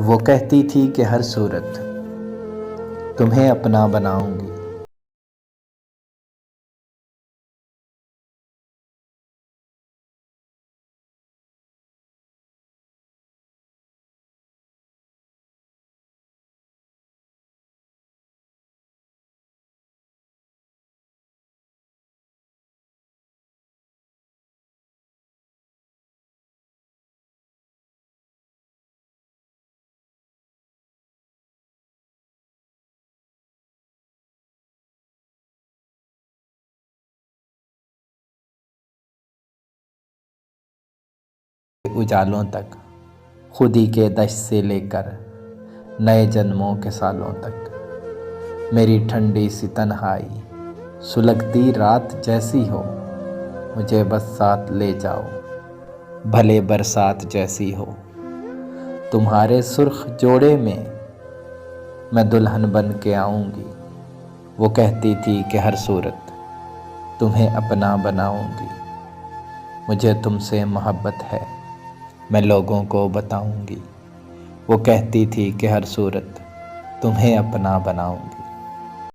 وہ کہتی تھی کہ ہر صورت تمہیں اپنا بناؤں گی۔ اجالوں تک، خودی کے دشت سے لے کر نئے جنموں کے سالوں تک، میری ٹھنڈی سی تنہائی سلگتی رات جیسی ہو، مجھے بس ساتھ لے جاؤ بھلے برسات جیسی ہو۔ تمہارے سرخ جوڑے میں دلہن بن کے آؤں گی۔ وہ کہتی تھی کہ ہر صورت تمہیں اپنا بناؤں گی۔ مجھے تم سے محبت ہے، میں لوگوں کو بتاؤں گی۔ وہ کہتی تھی کہ ہر صورت تمہیں اپنا بناؤں گی۔